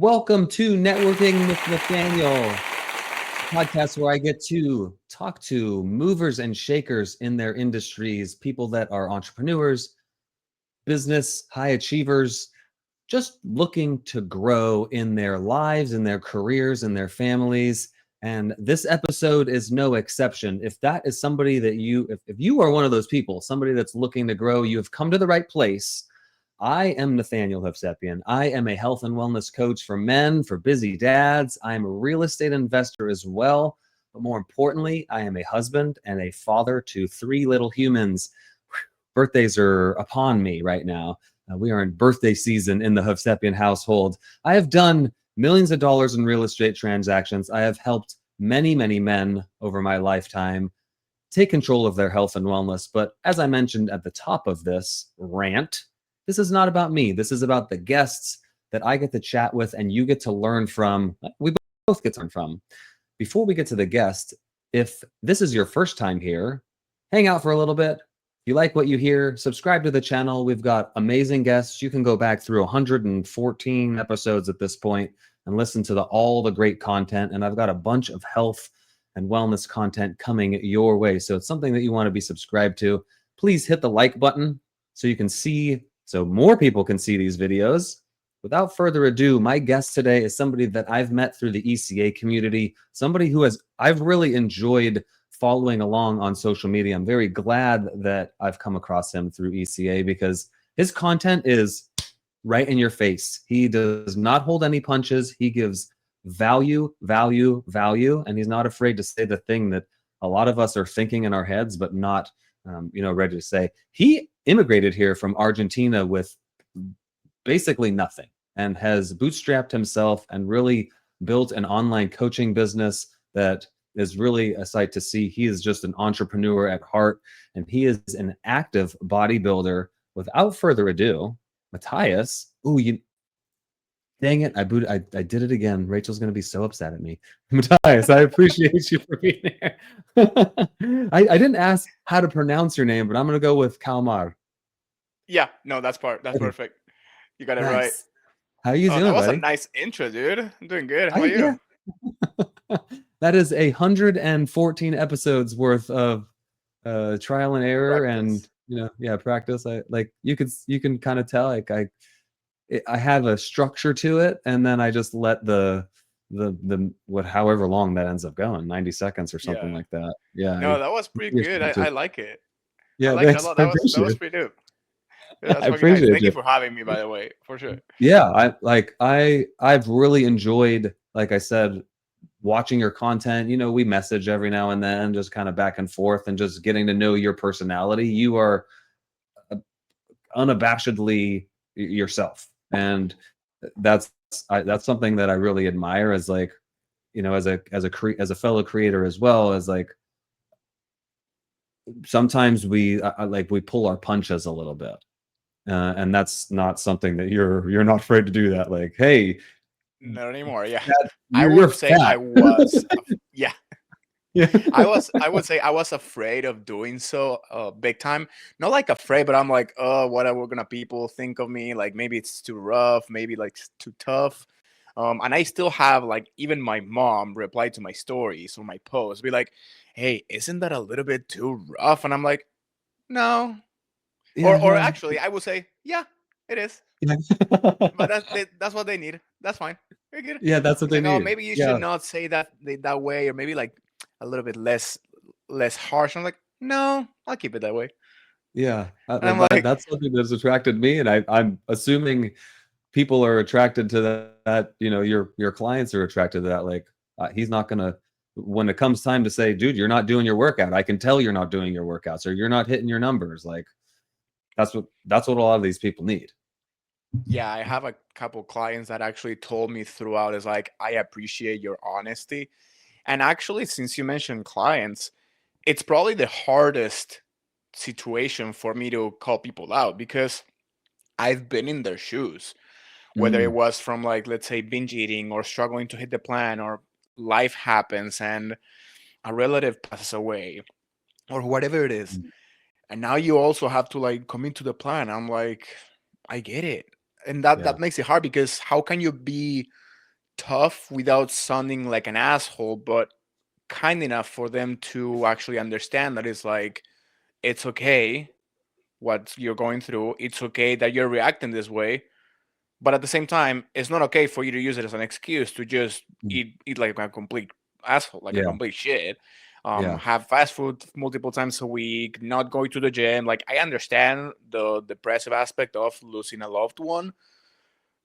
Welcome to Networking with Nathaniel, podcast where I get to talk to movers and shakers in their industries, people that are entrepreneurs, business, high achievers, just looking to grow in their lives, in their careers, in their families. And this episode is no exception. If that is somebody that if you are one of those people, somebody that's looking to grow, you have come to the right place. I am Nathaniel Hovsepian. I am a health and wellness coach for men, for busy dads. I am a real estate investor as well. But more importantly, I am a husband and a father to 3 little humans. Birthdays are upon me right now. We are in birthday season in the Hovsepian household. I have done millions of dollars in real estate transactions. I have helped many, many men over my lifetime take control of their health and wellness. But as I mentioned at the top of this rant, this is not about me. This is about the guests that I get to chat with and you get to learn from. We both get to learn from. Before we get to the guest, if this is your first time here, hang out for a little bit. If you like what you hear, subscribe to the channel. We've got amazing guests. You can go back through 114 episodes at this point and listen to all the great content. And I've got a bunch of health and wellness content coming your way. So it's something that you want to be subscribed to. Please hit the like button so you can see, so more people can see these videos. Without further ado, my guest today is somebody that I've met through the ECA community, somebody who I've really enjoyed following along on social media. I'm very glad that I've come across him through ECA because his content is right in your face. He does not hold any punches. He gives value, and he's not afraid to say the thing that a lot of us are thinking in our heads, but not, ready to say. He immigrated here from Argentina with basically nothing and has bootstrapped himself and really built an online coaching business that is really a sight to see. He is just an entrepreneur at heart, and he is an active bodybuilder. Without further ado, Matias. Dang it! I did it again. Rachel's gonna be so upset at me. Matias, I appreciate you for being here. I didn't ask how to pronounce your name, but I'm gonna go with Kalmar. Yeah, no, that's perfect. You got it right. Nice. How you doing, That was buddy? a nice intro, dude. I'm doing good. How are you? Yeah. That is 114 episodes worth of trial and error and Practice. practice. You can kind of tell I have a structure to it, and then I just let the however long that ends up going, 90 seconds or something Yeah. like that. Yeah. No, that was pretty good. I like it. I Yeah, like it a thanks. lot. I That appreciate was it. pretty dope. Yeah, that's I fucking nice. appreciate Thank you you. for having me, by the way, for sure. Yeah, I've really enjoyed, like I said, watching your content. We message every now and then, just kind of back and forth, and just getting to know your personality. You are unabashedly yourself, and that's something that I really admire as as a fellow creator, as well as sometimes we pull our punches a little bit, and that's not something that you're not afraid to do that. Like, hey, Not anymore. Yeah, fat, I you're would say fat. I was. Yeah, Yeah. I would say I was afraid of doing so, big time. Not like afraid, but I'm like, oh, what are gonna people think of me? Like maybe it's too rough, maybe like it's too tough. And I still have like even my mom reply to my stories or my posts, be like, "Hey, isn't that a little bit too rough?" And I'm like, "No." Yeah, Or no. actually, I would say, "Yeah, it is." Yeah. But that's what they need. That's fine. You're good. Yeah, that's what It's they like, oh, need. maybe you should Yeah. not say that way, or maybe like a little bit less harsh. I'm like, no, I'll keep it that way. Yeah. And I'm like, That's something that's attracted me, and I'm assuming people are attracted to that, your clients are attracted to that. Like, he's not gonna, when it comes time to say, dude, you're not doing your workout, I can tell you're not doing your workouts, or you're not hitting your numbers. Like, that's what a lot of these people need. yeah, I have a couple clients that actually told me throughout is like, I appreciate your honesty. And actually, since you mentioned clients, it's probably the hardest situation for me to call people out because I've been in their shoes, whether it Mm, was from like, let's say, binge eating or struggling to hit the plan, or life happens and a relative passes away, or whatever it is. mm, And now you also have to like commit to the plan. I'm like, I get it. And that yeah. makes it hard because how can you be tough without sounding like an asshole, but kind enough for them to actually understand that it's like, it's okay what you're going through. It's okay that you're reacting this way. But at the same time, it's not okay for you to use it as an excuse to just Mm. eat like a complete asshole, like a Yeah. complete shit. Yeah. Have fast food multiple times a week, not going to the gym. Like, I understand the depressive aspect of losing a loved one,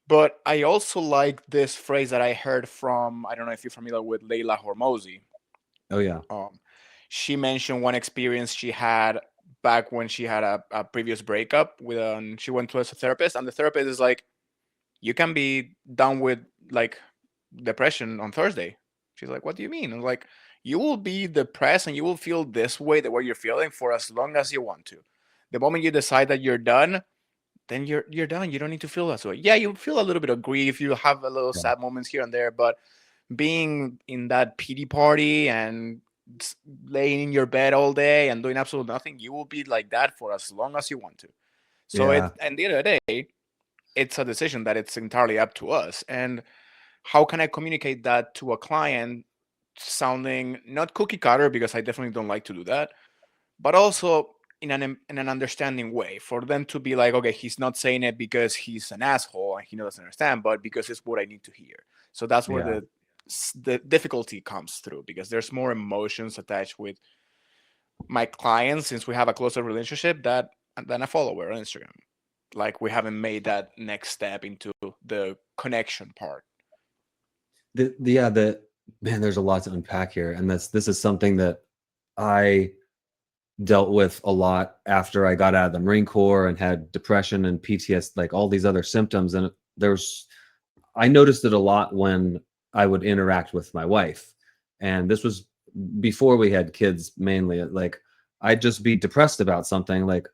but I also like this phrase that I heard from, I don't know if you're familiar with Leila Hormozy. Oh yeah. Um, she mentioned one experience she had back when she had a previous breakup with, she went to a therapist, and the therapist is like, you can be done with like depression on Thursday. She's like, what do you mean? I'm like, you will be depressed and you will feel this way, the way you're feeling, for as long as you want to. The moment you decide that you're done, then you're done. You don't need to feel that way. Yeah, you feel a little bit of grief. You have a little Yeah. sad moments here and there, but being in that pity party and laying in your bed all day and doing absolutely nothing, you will be like that for as long as you want to. So Yeah. at the end of the day, it's a decision that it's entirely up to us. And how can I communicate that to a client sounding not cookie cutter, because I definitely don't like to do that, but also in an understanding way for them to be like, okay, he's not saying it because he's an asshole and he doesn't understand, but because it's what I need to hear. So that's where Yeah. the difficulty comes through, because there's more emotions attached with my clients, since we have a closer relationship, that than a follower on Instagram. Like, we haven't made that next step into the connection part. Yeah, the man, there's a lot to unpack here. And this is something that I dealt with a lot after I got out of the Marine Corps and had depression and PTSD, like all these other symptoms. And there's I noticed it a lot when I would interact with my wife. And this was before we had kids mainly. Like I'd just be depressed about something, like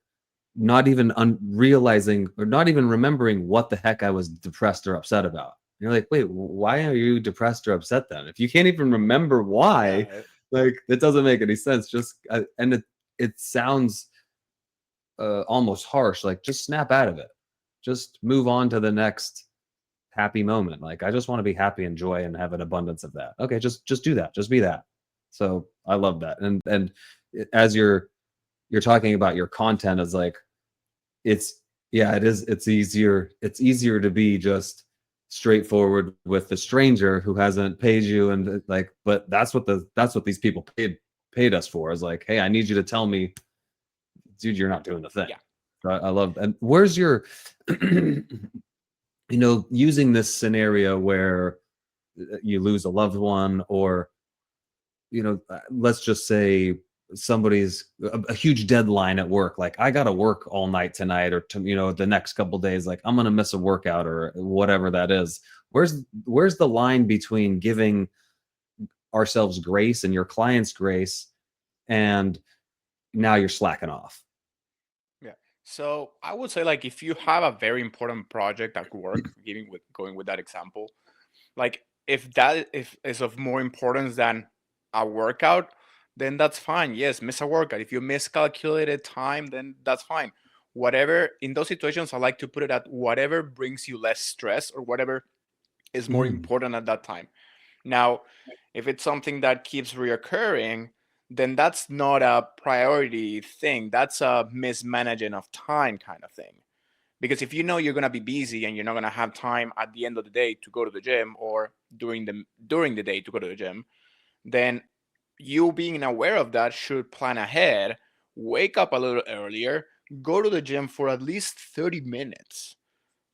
not even realizing or not even remembering what the heck I was depressed or upset about. You're like, wait, why are you depressed or upset then? If you can't even remember why, Yeah, like it doesn't make any sense. Just and it sounds almost harsh. Like just snap out of it. Just move on to the next happy moment. Like I just want to be happy and joy and have an abundance of that. Okay, just do that. Just be that. So I love that. And as you're talking about your content as like it's yeah, it is it's easier to be just straightforward with the stranger who hasn't paid you and like but that's what these people paid us for is like, hey, I need you to tell me, dude, you're not doing the thing. yeah. So I love and where's your using this scenario where you lose a loved one or let's just say somebody's a huge deadline at work, like I gotta work all night tonight or the next couple days, like I'm gonna miss a workout or whatever that is. Where's the line between giving ourselves grace and your clients grace and now you're slacking off? Yeah. So I would say, like, if you have a very important project at work, going with that example, like, if that if is of more importance than a workout, then that's fine. Yes, miss a workout. If you miscalculated time, then that's fine. Whatever, in those situations, I like to put it at whatever brings you less stress or whatever is more Mm, important at that time. Now, if it's something that keeps reoccurring, then that's not a priority thing. That's a mismanaging of time kind of thing. Because if you know you're gonna be busy and you're not gonna have time at the end of the day to go to the gym, or during the day to go to the gym, then you being aware of that should plan ahead, wake up a little earlier, go to the gym for at least 30 minutes.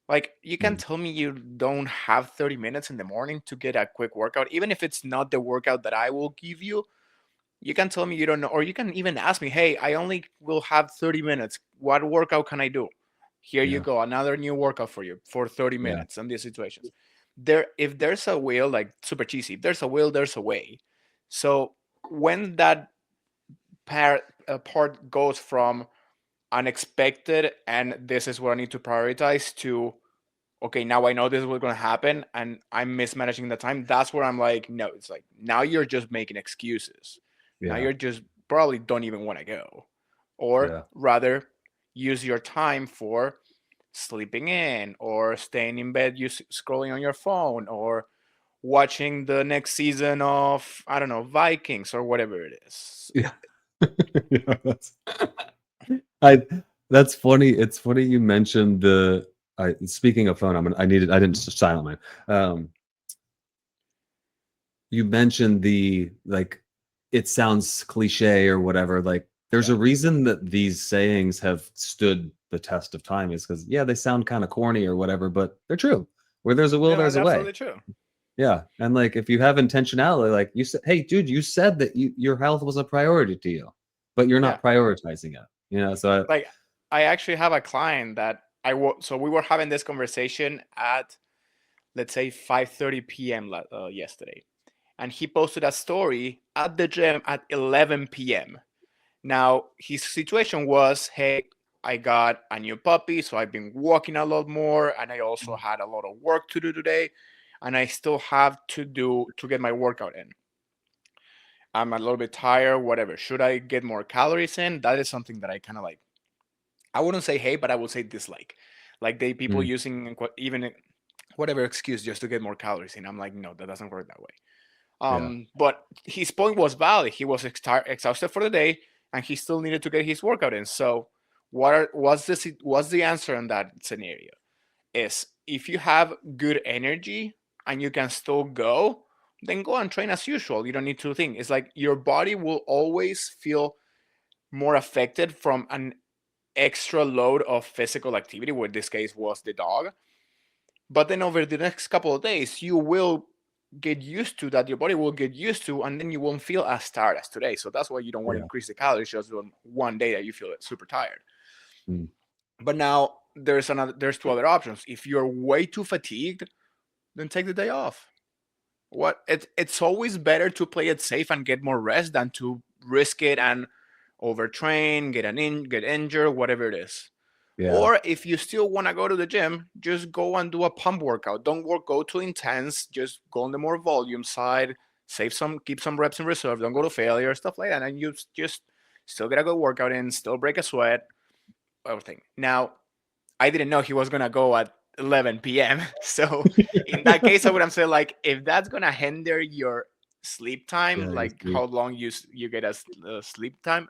Like, you can mm, tell me you don't have 30 minutes in the morning to get a quick workout, even if it's not the workout that I will give you. You can tell me you don't know, or you can even ask me, hey, I only will have 30 minutes. What workout can I do? Here you yeah, go, another new workout for you for 30 yeah, minutes in these situations. If there's a will, like super cheesy, if there's a will, there's a way. So when that part goes from unexpected and this is what I need to prioritize to, okay, now I know this is what's going to happen and I'm mismanaging the time, that's where I'm like, no, it's like, now you're just making excuses. Now yeah, you're just probably don't even want to go. Or yeah, rather, use your time for sleeping in or staying in bed, scrolling on your phone, or watching the next season of, I don't know, Vikings or whatever it is. Yeah. Yeah, I that's funny. It's funny you mentioned the speaking of phone, I didn't just silent mine. You mentioned the like it sounds cliche or whatever. Like there's Yeah. a reason that these sayings have stood the test of time is because yeah, they sound kind of corny or whatever, but they're true. Where there's a will, No, there's that's a way. absolutely true. Yeah. And like if you have intentionality, like you said, hey, dude, you said that your health was a priority to you, but you're Yeah. not prioritizing it. You know, so Like, I actually have a client that so we were having this conversation at, let's say, 5:30 p.m. Yesterday, and he posted a story at the gym at 11 p.m. Now, his situation was, hey, I got a new puppy, so I've been walking a lot more, and I also had a lot of work to do today, and I still have to get my workout in. I'm a little bit tired, whatever. Should I get more calories in? That is something that I kind of like. I wouldn't say hate, but I would say dislike. Like, they people mm, using even whatever excuse just to get more calories in. I'm like, no, that doesn't work that way. yeah, But his point was valid. He was exhausted for the day, and he still needed to get his workout in. So, what's the answer in that scenario? Is if you have good energy and you can still go, then go and train as usual. You don't need to think. It's like your body will always feel more affected from an extra load of physical activity, where this case was the dog. But then over the next couple of days, you will get used to that. Your body will get used to, and then you won't feel as tired as today. So that's why you don't want to yeah, increase the calories just on one day that you feel super tired. mm, But now there's two other options. If you're way too fatigued, then take the day off. It's always better to play it safe and get more rest than to risk it and overtrain, get injured, whatever it is. yeah, Or if you still want to go to the gym, just go and do a pump workout. Don't go too intense. Just go on the more volume side. Keep some reps in reserve. Don't go to failure, stuff like that. And you just still get a good workout in, still break a sweat, everything. Now, I didn't know he was gonna go at 11 p.m. So in that case, I would have said, like, if that's gonna hinder your sleep time, yeah. You like see, how long you get a sleep time,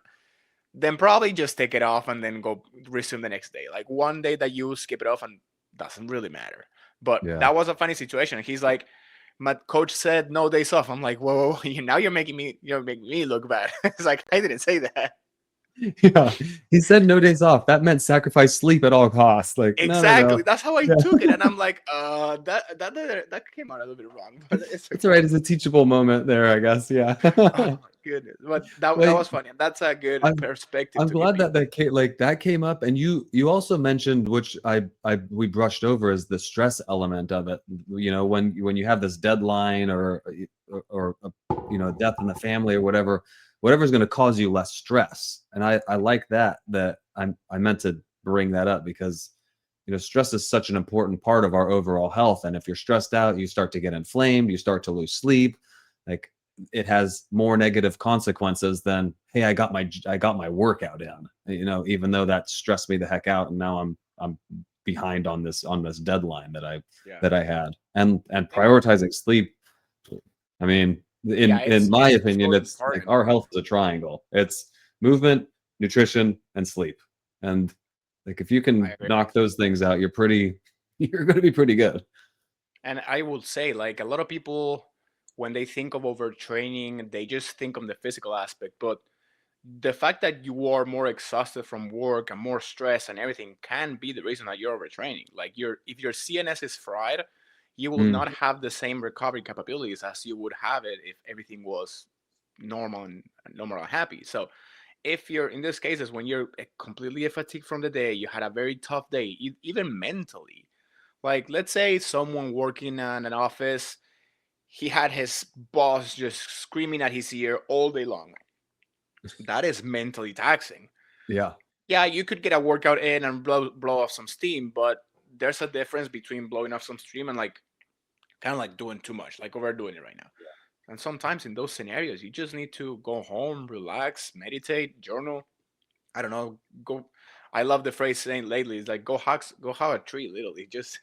then probably just take it off and then go resume the next day. Like, one day that you skip it off and doesn't really matter. But yeah. that was a funny situation. He's like, my coach said no days off. I'm like, whoa, whoa, now you're making me look bad. It's like, I didn't say that. Yeah, he said no days off. That meant sacrifice sleep at all costs. Like, no, no, Exactly. no. That's how I Yeah, took it, and I'm like, that came out a little bit wrong, but it's it's all okay. right. It's a teachable moment there, I guess. Yeah. Oh my goodness, but that Wait, was funny, and that's a good I'm perspective I'm to give glad that people. that came up, and you also mentioned, which I we brushed over, is the stress element of it. You know, when you have this deadline or you know, death in the family or whatever's going to cause you less stress. And I like that I meant to bring that up because you know stress is such an important part of our overall health. And if you're stressed out, you start to get inflamed, you start to lose sleep. Like it has more negative consequences than hey, I got my workout in, you know, even though that stressed me the heck out and now I'm behind on this deadline Yeah, that I had. And and prioritizing sleep, I mean, yeah, in my it's opinion, so it's like important. our health is a triangle. It's movement, nutrition, and sleep. And like if you I can agree. knock those things out, you're going to be pretty good. And I would say, like, a lot of people, when they think of overtraining, they just think of the physical aspect. But the fact that you are more exhausted from work and more stress and everything can be the reason that you're overtraining. Like, if your CNS is fried, you will Mm, not have the same recovery capabilities as you would have it if everything was normal and happy. So if you're in these cases when you're completely fatigued from the day, you had a very tough day, even mentally. Like, let's say someone working in an office, he had his boss just screaming at his ear all day long. That is mentally taxing. yeah. Yeah, you could get a workout in and blow off some steam, but there's a difference between blowing off some steam and, like, kind of like doing too much, like overdoing it right now. And sometimes in those scenarios, you just need to go home, relax, meditate, journal. I don't know, go. I love the phrase saying lately. It's like, go hug a tree. Literally, just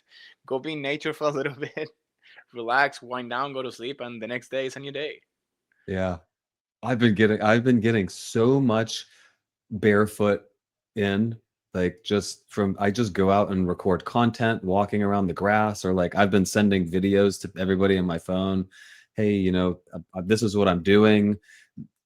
go be in nature for a little bit, relax, wind down, go to sleep, and the next day is a new day. Yeah. I've been getting so much barefoot in, like, just from I just go out and record content walking around the grass, or like I've been sending videos to everybody on my phone. Hey, this is what I'm doing.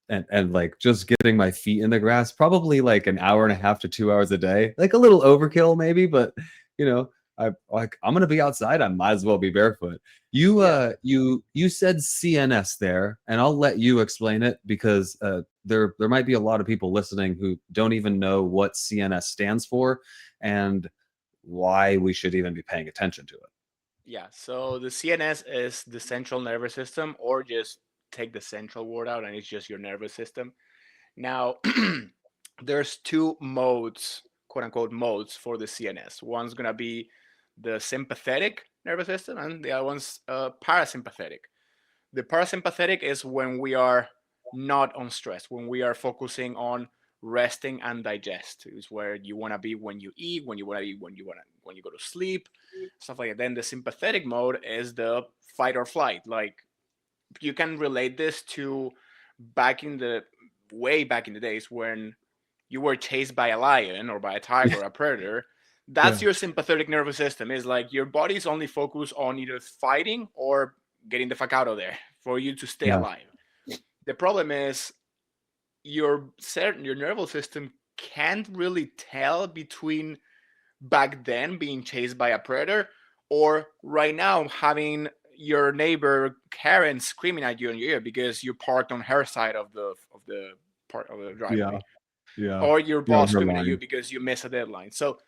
And like just getting my feet in the grass, probably like an hour and a half to 2 hours a day, like a little overkill maybe, but you know, I'm gonna be outside. I might as well be barefoot. You Yeah. you said CNS there, and I'll let you explain it because there might be a lot of people listening who don't even know what CNS stands for and why we should even be paying attention to it. Yeah. So the CNS is the central nervous system, or just take the central word out and it's just your nervous system. Now, there's two modes, quote unquote, modes for the CNS. One's going to be the sympathetic nervous system, and the other one's parasympathetic. The parasympathetic is when we are not on stress, when we are focusing on resting and digest. Is where you want to be when you eat, when you want to eat, when you go to sleep, stuff like that. Then the sympathetic mode is the fight or flight. Like, you can relate this to back in the way back in the days when you were chased by a lion or by a tiger or a predator. That's Yeah, your sympathetic nervous system. Is like your body's only focused on either fighting or getting the fuck out of there for you to stay yeah, alive. The problem is your nervous system can't really tell between back then being chased by a predator or right now having your neighbor Karen screaming at you in your ear because you parked on her side of the part of the yeah, driveway, yeah. or your You're on boss her screaming at you line. because you miss a deadline. So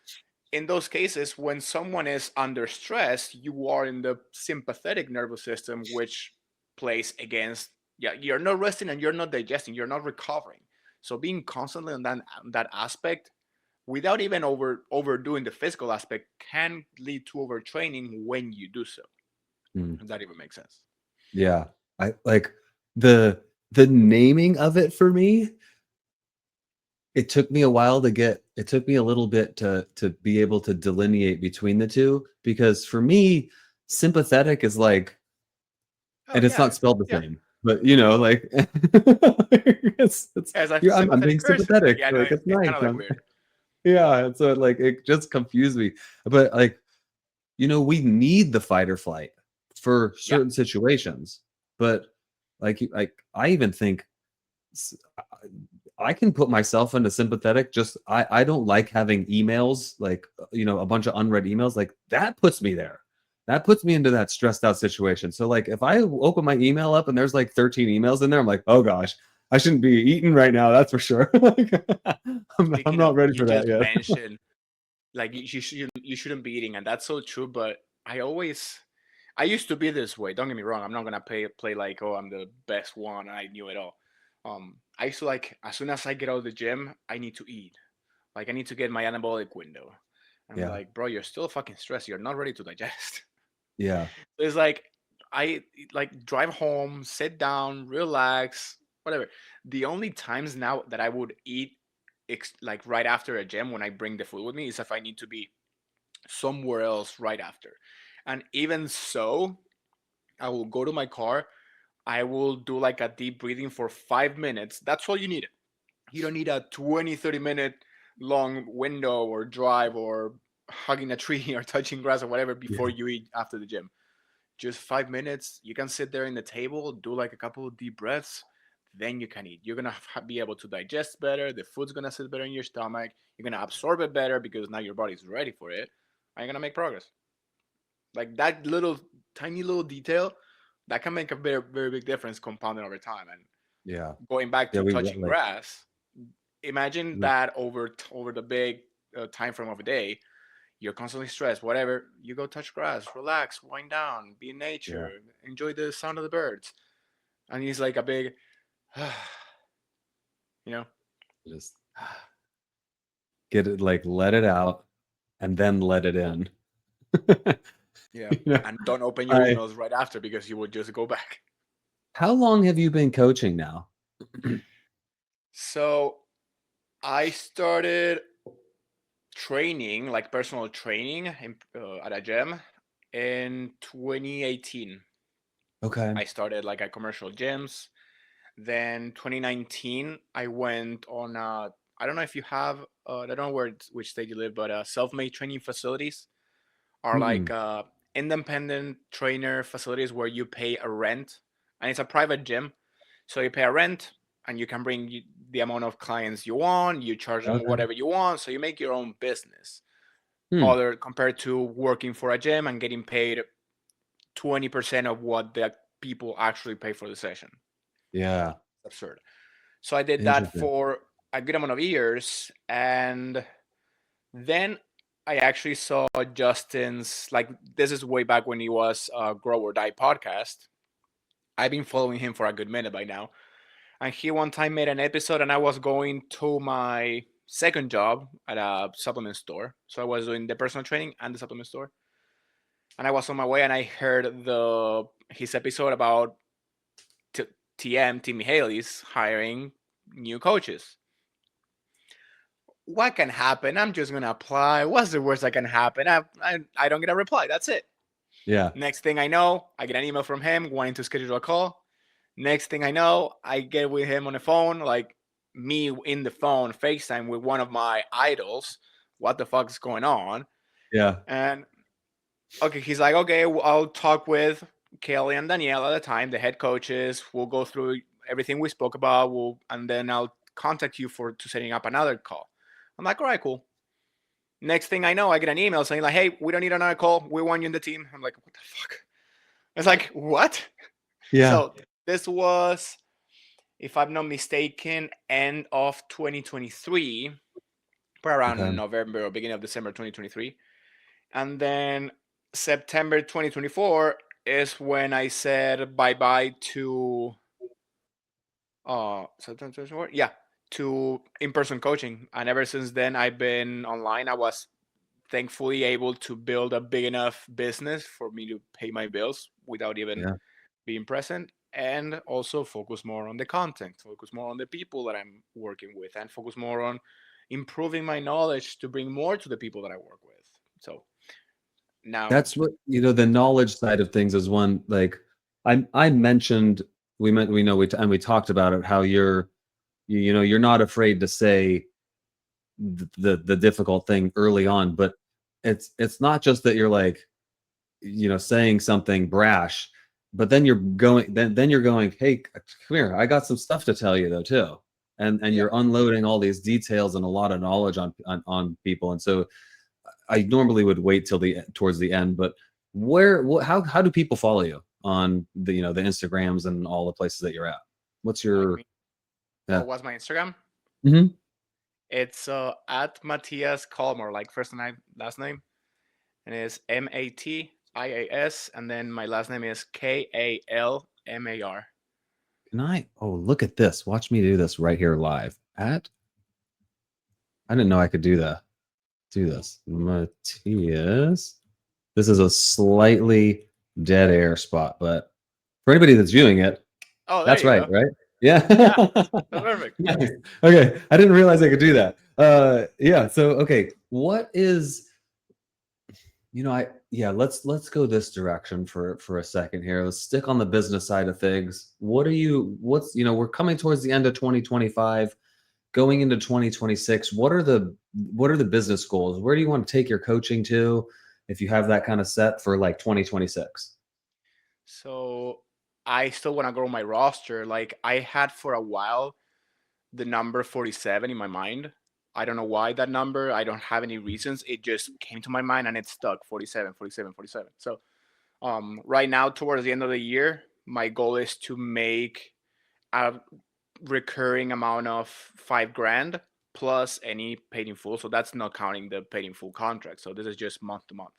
in those cases, when someone is under stress, you are in the sympathetic nervous system, which plays against, yeah, you're not resting and you're not digesting, you're not recovering. So being constantly on that aspect without even overdoing the physical aspect can lead to overtraining when you do so. Mm. If that even makes sense. Yeah. I like the naming of it for me. It took me a little bit to be able to delineate between the two, because for me, sympathetic is like, Oh and it's yeah, not spelled the yeah. same, but like it's As a I'm sympathetic being person, like sympathetic. yeah, no, Like it's it's nice. kind of like weird. Yeah, and so it just confused me. But like, we need the fight or flight for Yeah, certain situations. But like I even think s- I can put myself into sympathetic. Just I don't like having emails, like a bunch of unread emails. Like that puts me there. That puts me into that stressed out situation. So like if I open my email up and there's like 13 emails in there, I'm like, oh gosh, I shouldn't be eating right now. That's for sure. Like, I'm speaking not of, ready you for that just yet. mentioned like you shouldn't be eating, and that's so true. But I used to be this way. Don't get me wrong. I'm not gonna play like, oh, I'm the best one. I knew it all. I used to, like, as soon as I get out of the gym, I need to eat. Like, I need to get my anabolic window. I'm Yeah, like, bro, you're still fucking stressed. You're not ready to digest. yeah, It's like I like drive home, sit down, relax, whatever. The only times now that I would eat like right after a gym when I bring the food with me is if I need to be somewhere else right after. And even so, I will go to my car. I will do like a deep breathing for 5 minutes. That's all you need. You don't need a 20, 30 minute long window or drive or hugging a tree or touching grass or whatever before yeah, you eat after the gym. Just 5 minutes. You can sit there in the table, do like a couple of deep breaths, then you can eat. You're gonna be able to digest better. The food's gonna sit better in your stomach. You're gonna absorb it better because now your body's ready for it. And you're gonna make progress. Like that little tiny little detail that can make a very very big difference compounded over time. And yeah, going back yeah. to We touching like grass, imagine we, that over the big time frame of a day, you're constantly stressed, whatever, you go touch grass, relax, wind down, be in yeah, nature, enjoy the sound of the birds. And he's like a big, you know, just get it, like let it out, and then let it in. yeah. you know, And don't open your I emails right after because you will just go back. How long have you been coaching now? So I started training, like personal training at a gym in 2018. Okay. I started like at commercial gyms. Then 2019, I went on. I don't know if you have. I don't know which state you live, but self-made training facilities are like Mm-mm. independent trainer facilities where you pay a rent, and it's a private gym, so you pay a rent, and you can bring the amount of clients you want. You charge them Okay. whatever you want, so you make your own business. Hmm. Other compared to working for a gym and getting paid 20% of what the people actually pay for the session. Yeah. Absurd. So I did that Interesting. for a good amount of years, and then I actually saw Justin's, like, this is way back when he was Grow or Die podcast. I've been following him for a good minute by now, and he one time made an episode, and I was going to my second job at a supplement store, so I was doing the personal training and the supplement store, and I was on my way, and I heard the his episode about T- Timmy Haley's hiring new coaches. What can happen? I'm just gonna apply. What's the worst that can happen? I don't get a reply. That's it. Yeah. Next thing I know, I get an email from him wanting to schedule a call. Next thing I know, I get with him on the phone, like me in the phone, FaceTime with one of my idols. What the fuck is going on? Yeah. And okay, he's like, okay, I'll talk with Kelly and Danielle at the time, the head coaches. We'll go through everything we spoke about. And then I'll contact you for to setting up another call. I'm like, all right, cool. Next thing I know, I get an email saying like, "Hey, we don't need another call. We want you in the team." I'm like, "What the fuck?" It's like, "What?" Yeah. So this was, if I'm not mistaken, end of 2023, around Okay. November or beginning of December 2023, and then September 2024 is when I said bye bye to September 2024, yeah, to in-person coaching, and ever since then I've been online. I was thankfully able to build a big enough business for me to pay my bills without even Yeah. being present, and also focus more on the content, focus more on the people that I'm working with, and focus more on improving my knowledge to bring more to the people that I work with. So now, That's what, the knowledge side of things is one, like, I mentioned, we know, and we talked about it, how you're not afraid to say the difficult thing early on, but it's not just that you're like, saying something brash, but then you're going, "Hey, come here. I got some stuff to tell you though too." And yeah. you're unloading all these details and a lot of knowledge on people. And so I normally would wait till towards the end, but how do people follow you on the Instagrams and all the places that you're at? What's Like your me. Oh, yeah? what's my Instagram? Hmm. It's at Matias Kalmar, like first name, last name, and it's Matias, and then my last name is Kalmar. Can I? Oh, look at this! Watch me do this right here live. I didn't know I could do that. Do this, Matthias. This is a slightly dead air spot, but for anybody that's viewing it, Oh, there that's you right, go. right? Yeah. Yeah, that's perfect. Nice. Okay. I didn't realize I could do that. Yeah. So, okay. What is, let's go this direction for a second here. Let's stick on the business side of things. We're coming towards the end of 2025, going into 2026. What are the business goals? Where do you want to take your coaching to if you have that kind of set for like 2026? So I still want to grow my roster. Like I had for a while the number 47 in my mind. I don't know why that number. I don't have any reasons. It just came to my mind and it stuck 47, 47, 47. So right now towards the end of the year, my goal is to make a recurring amount of 5 grand plus any paid in full. So that's not counting the paid in full contract. So this is just month to month.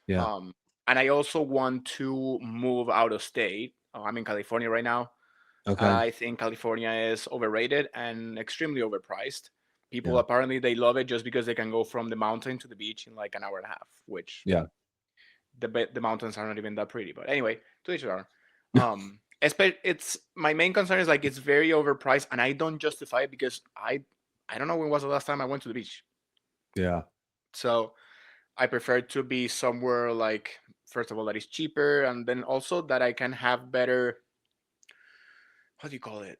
Yeah. Um, and I also want to move out of state. I'm in California right now. Okay. I think California is overrated and extremely overpriced. People Yeah. apparently they love it just because they can go from the mountain to the beach in like an hour and a half, which Yeah. the mountains are not even that pretty. But anyway, to each their own. It's my main concern is like it's very overpriced, and I don't justify it because I don't know when was the last time I went to the beach. Yeah. So I prefer to be somewhere like, first of all, that is cheaper, and then also that I can have better, how do you call it?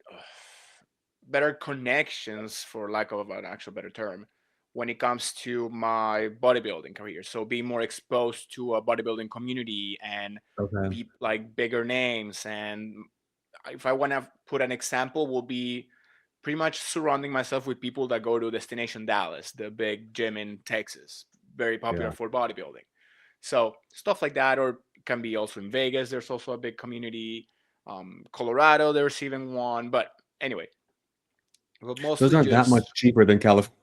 Better connections, for lack of an actual better term, when it comes to my bodybuilding career. So being more exposed to a bodybuilding community and Okay. like bigger names. And if I want to put an example, will be pretty much surrounding myself with people that go to Destination Dallas, the big gym in Texas, very popular Yeah. for bodybuilding. So stuff like that, or it can be also in Vegas. There's also a big community. Colorado, there's even one. But anyway, but Those mostly aren't that much just cheaper than California.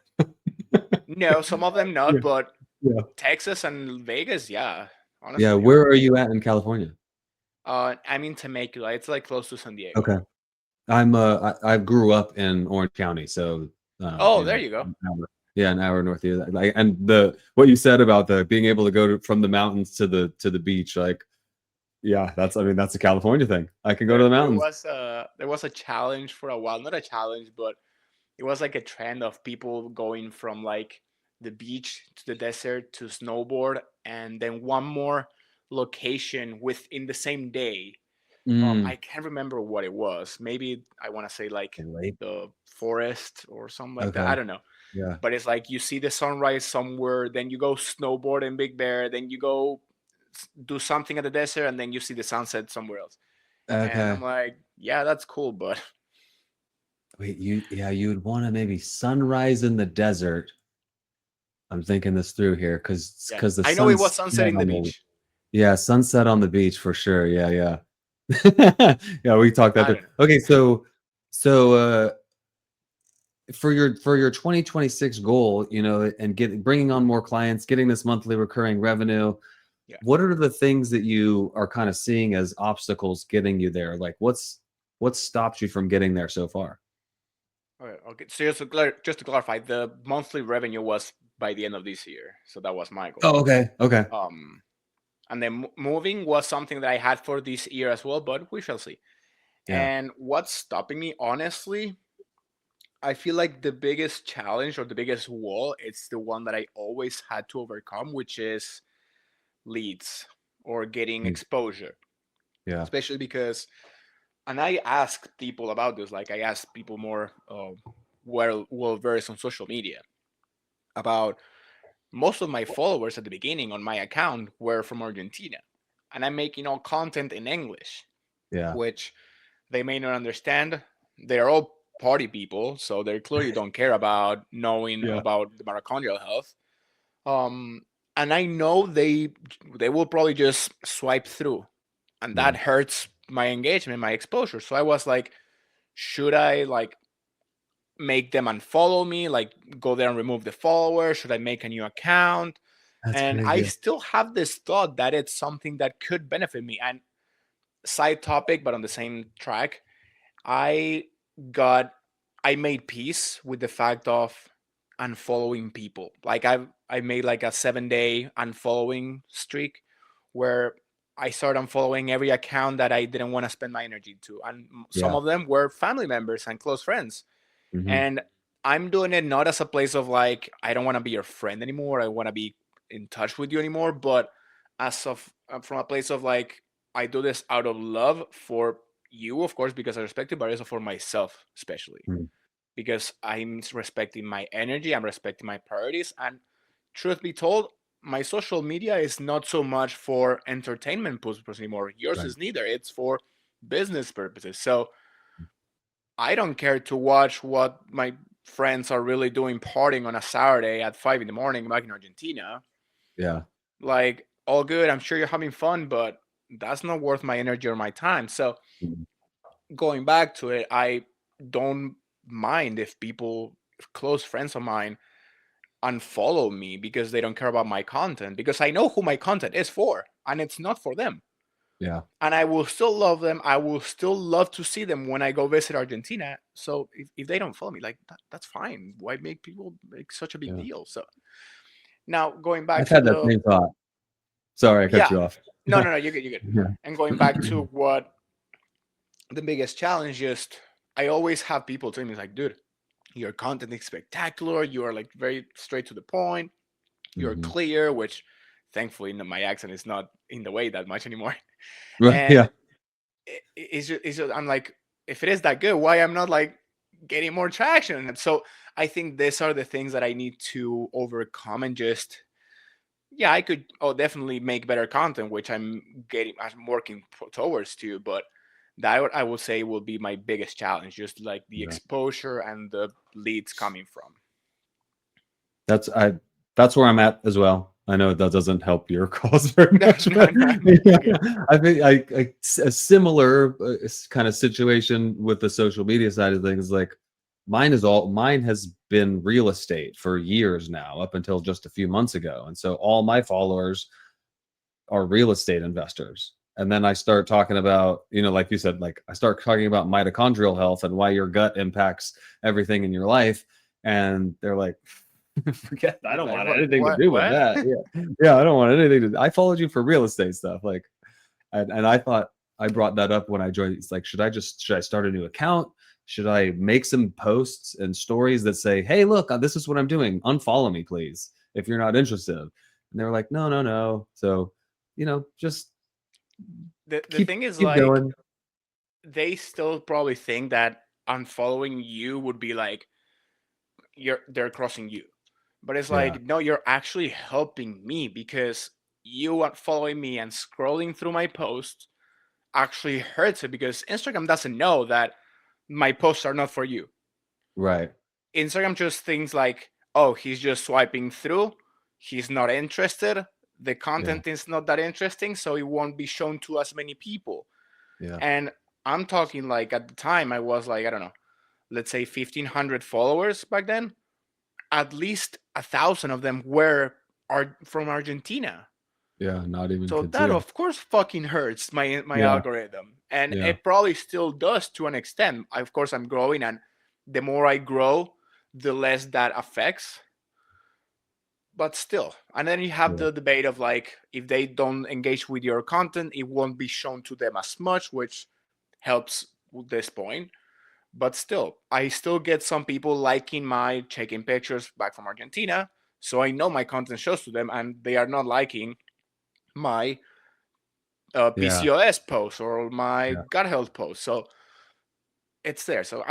no. Some of them Yeah. not, but Yeah. Texas and Vegas, yeah. Yeah. Honestly, they Where are. are you at in California? I'm in Temecula. It's like close to San Diego. Okay. I grew up in Orange County, so Oh, you there know, you go. an hour, yeah, an hour north of you. Like, and the what you said about the being able to go from the mountains to the beach, like, yeah, that's I mean that's a California thing. I can go to There, the there mountains. was a there was a challenge for a while. Not a challenge, but it was like a trend of people going from like the beach to the desert to snowboard, and then one more location within the same day. I Mm, can't remember what it was. Maybe I want to say like late. the forest or something like that. Okay. I don't know. Yeah. But it's like you see the sunrise somewhere, then you go snowboard in Big Bear, then you go do something at the desert, and then you see the sunset somewhere else. And I'm Okay. like, yeah, that's cool, but Wait, you'd want to maybe sunrise in the desert. I'm thinking this through here yeah, because the I know it sun's was sunset set in the on the beach. yeah, sunset on the beach for sure. Yeah, yeah. Yeah, we talked that I through. don't know. Okay, so for your 2026 goal, and bringing on more clients, getting this monthly recurring revenue, Yeah. what are the things that you are kind of seeing as obstacles getting you there? Like what's stopped you from getting there so far? Okay. Okay. So just to clarify, the monthly revenue was by the end of this year, so that was my goal. Oh, okay. Okay. Um, and then moving was something that I had for this year as well, but we shall see. Yeah. And what's stopping me, honestly, I feel like the biggest challenge or the biggest wall, it's the one that I always had to overcome, which is leads or getting Mm, exposure. yeah. Especially because, and I ask people about this, like I ask people more well versed on social media about most of my followers at the beginning on my account were from Argentina, and I'm making all content in English, Yeah. which they may not understand. They're all party people, so they clearly don't care about knowing Yeah. about the mitochondrial health. Um, and I know they will probably just swipe through, and Yeah. that hurts my engagement, my exposure. So I was like, should I like make them unfollow me, like go there and remove the follower? Should I make a new account? That's And I crazy. still have this thought that it's something that could benefit me. And side topic, but on the same track, I got I made peace with the fact of unfollowing people. Like I made like a 7 day unfollowing streak where I started unfollowing every account that I didn't want to spend my energy to. And some Yeah. of them were family members and close friends. Hmm. And I'm doing it not as a place of like, I don't want to be your friend anymore. I want to be in touch with you anymore. But as of from a place of like, I do this out of love for you, of course, because I respect you, but also for myself, especially because I'm respecting my energy, I'm respecting my priorities. And truth be told, my social media is not so much for entertainment purposes anymore. Yours Right. is neither. It's for business purposes. So I don't care to watch what my friends are really doing partying on a Saturday at 5 in the morning back in Argentina. Yeah. Like, all good. I'm sure you're having fun, but that's not worth my energy or my time. So, Mhm. going back to it, I don't mind if people, if close friends of mine, unfollow me because they don't care about my content, because I know who my content is for, and it's not for them. Yeah. And I will still love them. I will still love to see them when I go visit Argentina. So if they don't follow me, like that's fine. Why make people make such a big Yeah. deal? So now going back I've to had that the same thought. Sorry, I cut yeah, you off. no, no, no, you're good, you're good. Yeah. And going back to what the biggest challenge, just I always have people tell me like, dude, your content is spectacular. You are like very straight to the point. You're Hmm. clear, which thankfully my accent is not in the way that much anymore. Right. And Yeah. I'm like, if it is that good, why I'm not like getting more traction? And so I think these are the things that I need to overcome and just, yeah, I could, definitely make better content, which I'm working towards to, but I would say will be my biggest challenge, just like the Yeah. exposure and the leads coming from. That's I that's where I'm at as well. I know that doesn't help your cause very No, much, no, but no, yeah, you're good. I think a similar kind of situation with the social media side of things. Like mine has been real estate for years now, up until just a few months ago, and so all my followers are real estate investors. And then I start talking about, like you said, like I start talking about mitochondrial health and why your gut impacts everything in your life, and they're like, forget, I It's don't like, want what, anything to what, do with what? that. Yeah. Yeah, I don't want anything to I followed you for real estate stuff. Like, and I thought I brought that up when I joined. It's like, should I start a new account? Should I make some posts and stories that say, hey, look, this is what I'm doing. Unfollow me, please, if you're not interested. And they were like, no, no, no. So, just The keep thing is, keep like, going. they still probably think that unfollowing you would be like they're crossing you, but it's Yeah. like, no, you're actually helping me, because you are following me and scrolling through my posts actually hurts it, because Instagram doesn't know that my posts are not for you. Right. Instagram just thinks like, oh, he's just swiping through, he's not interested, the Yeah. content is not that interesting, so it won't be shown to as many people. Yeah. And I'm talking like, at the time I was like, I don't know, let's say 1,500 followers back then. At least 1,000 of them are from Argentina. Yeah. Not even So that consider. of course fucking hurts my Yeah. algorithm, and Yeah. it probably still does to an extent. Of course, I'm growing, and the more I grow, the less that affects. But still, and then you have Yeah. the debate of like, if they don't engage with your content, it won't be shown to them as much, which helps with this point. But still, I still get some people liking my check-in pictures back from Argentina, so I know my content shows to them, and they are not liking my Yeah. PCOS post or my Yeah. gut health post. So it's there. So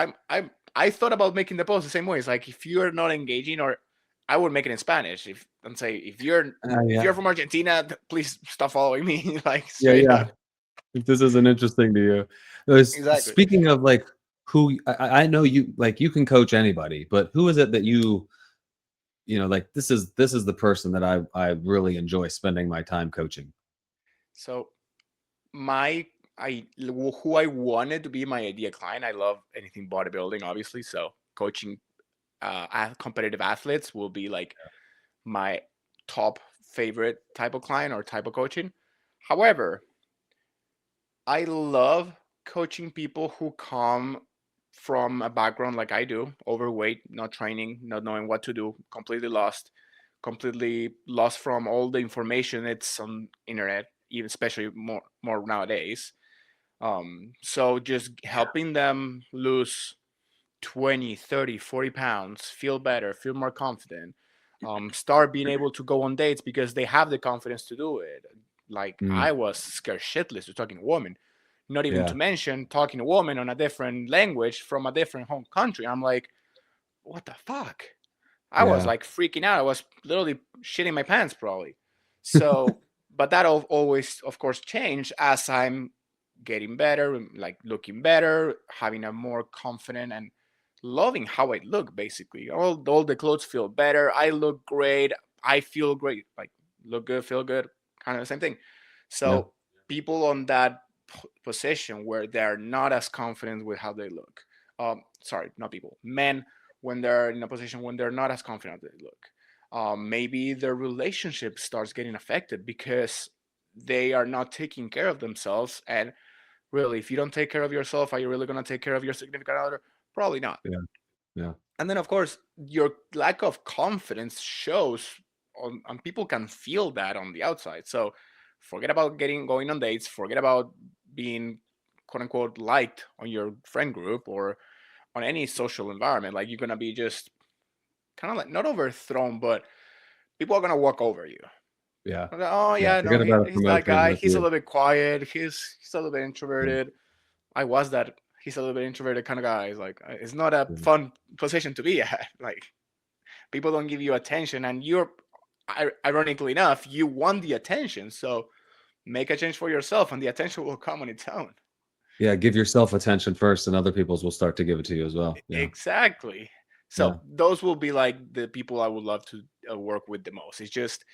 I thought about making the post the same way. It's like, if you're not engaging, or I would make it in Spanish, if and say, if Yeah. you're from Argentina, please stop following me, like, Yeah. straight Yeah. up. If this isn't interesting to you. Exactly. Speaking of like who I know, you can coach anybody, but who is it that like this is the person that I really enjoy spending my time coaching. So my I who I wanted to be my idea client. I love anything bodybuilding, obviously. So coaching competitive athletes will be like my top favorite type of client or type of coaching. However, I love coaching people who come from a background like I do, overweight, not training, not knowing what to do, completely lost from all the information it's on internet, even especially more nowadays. So just helping them lose 20, 30, 40 pounds, feel better, feel more confident, start being able to go on dates because they have the confidence to do it. Like, Mm, I was scared shitless to talking to a woman, not even to yeah. mention talking to a woman on a different language from a different home country. I'm like, what the fuck? I was Yeah. like freaking out. I was literally shitting my pants probably. So, but that always, of course, changed as I'm getting better, like looking better, having a more confident and loving how I look. Basically, all the clothes feel better. I look great. I feel great. Like, look good, feel good, kind of the same thing. Yeah. So people on that position where they're not as confident with how they look. Sorry, not people, men, when they're in a position when they're not as confident as they look. Maybe their relationship starts getting affected because they are not taking care of themselves. And really, if you don't take care of yourself, are you really going to take care of your significant other? Probably not. Yeah. Yeah. And then, of course, your lack of confidence shows and people can feel that on the outside. So forget about going on dates, forget about being quote unquote liked on your friend group or on any social environment. Like, you're going to be just kind of like not overthrown, but people are gonna walk over you. Yeah. Like, oh Yeah. yeah, no, Forget about a he's that promotion guy. with He's a you. little bit quiet. He's a little bit Yeah. introverted. I was that. He's a little bit introverted kind of guy. It's like it's not a Yeah. fun position to be at. Like people don't give you attention, and you're ironically enough, you want the attention. So make a change for yourself, and the attention will come on its own. Yeah, give yourself attention first, and other people's will start to give it to you as well. Yeah. Exactly. Yeah. So those will be like the people I would love to work with the most. It's just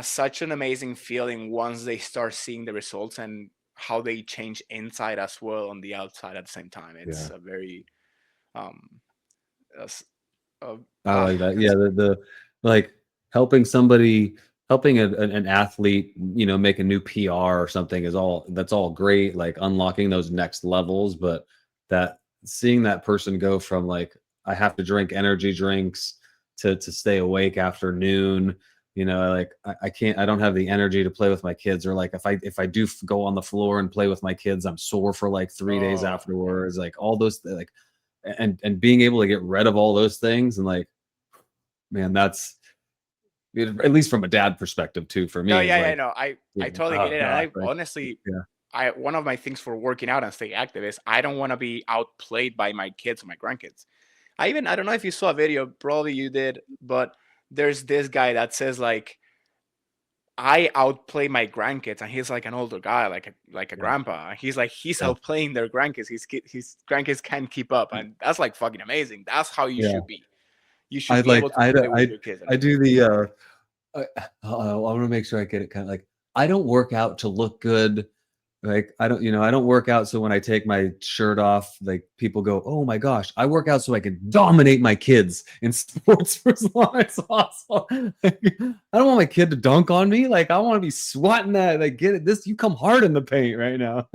such an amazing feeling once they start seeing the results and how they change inside as well on the outside at the same time. It's Yeah. a very um uh, s- uh, I like that. it's Yeah, the like helping somebody, helping an athlete, make a new PR or something is that's all great, like unlocking those next levels, but that seeing that person go from like I have to drink energy drinks to stay awake after noon, like I can't, I don't have the energy to play with my kids, or like if I do go on the floor and play with my kids, I'm sore for like 3 days oh afterwards, like all those like and being able to get rid of all those things and like man, that's at least from a dad perspective too. For no, me, is yeah, yeah, like, no, I totally get oh it. And gosh, I like, honestly, yeah, I one of my things for working out and stay active is I don't want to be outplayed by my kids or my grandkids. I don't know if you saw a video, probably you did, but there's this guy that says like I outplay my grandkids, and he's like an older guy, like a yeah, grandpa. He's like he's yeah. outplaying their grandkids. His grandkids can't keep up, and that's like fucking amazing. That's how you Yeah. should be. You should I'd be like able to play with your kids. I do the I want to make sure I get it kind of like I don't work out to look good. Like I don't work out so when I take my shirt off, like people go, "Oh my gosh, I work out so I can dominate my kids in sports for as long as possible." Like, I don't want my kid to dunk on me. Like I want to be swatting that. Like get it. This you come hard in the paint right now.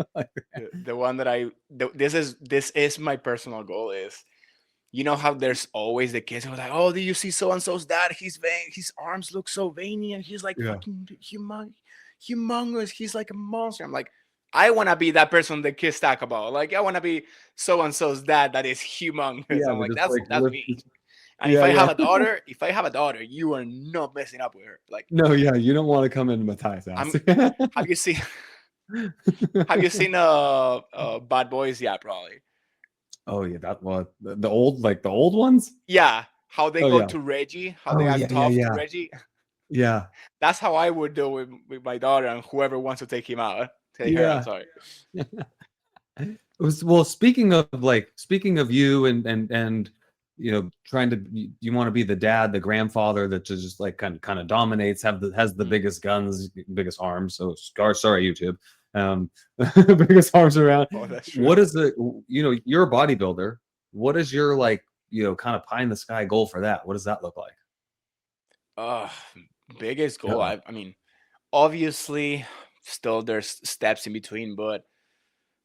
The one that this is my personal goal is you know how there's always the kids who are like, oh, do you see so and so's dad? He's vain. His arms look so veiny, and he's like Yeah. fucking humongous. He's like a monster. I'm like, I want to be that person the kids talk about. Like, I want to be so and so's dad that is humongous. Yeah, I'm but like, just like that's lift. me. And Yeah, yeah. if I have a daughter, you are not messing up with her. Like, No, yeah, you don't want to come into Matthias' house. I'm. Have you seen? Have you seen Bad Boys? Yeah, probably. Oh yeah, that one. The old, like the old ones. Yeah, how they Oh go yeah. to Reggie, how they Oh yeah, act yeah, tough to yeah, Reggie. yeah, That's how I would do with my daughter and whoever wants to take him out. Take her out, yeah. sorry. It was, well, speaking of you and trying to, you want to be the dad, the grandfather that just like kind of dominates, has the Mm. biggest guns, biggest arms. So sorry, YouTube. Um, biggest arms around. Oh, that's true. What is the, you're a bodybuilder. What is your like, kind of pie in the sky goal for that? What does that look like? Uh, biggest goal. Uh-oh. I mean, obviously, still there's steps in between, but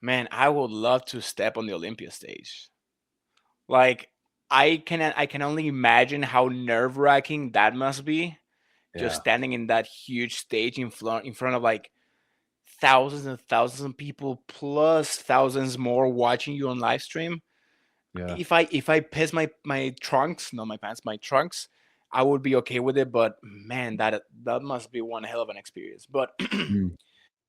man, I would love to step on the Olympia stage. Like, I can only imagine how nerve wracking that must be. Just Yeah, standing in that huge stage in front of like thousands and thousands of people plus thousands more watching you on live stream. yeah. If I piss my trunks, not my pants, my trunks, I would be okay with it. But man, that must be one hell of an experience. But Mm,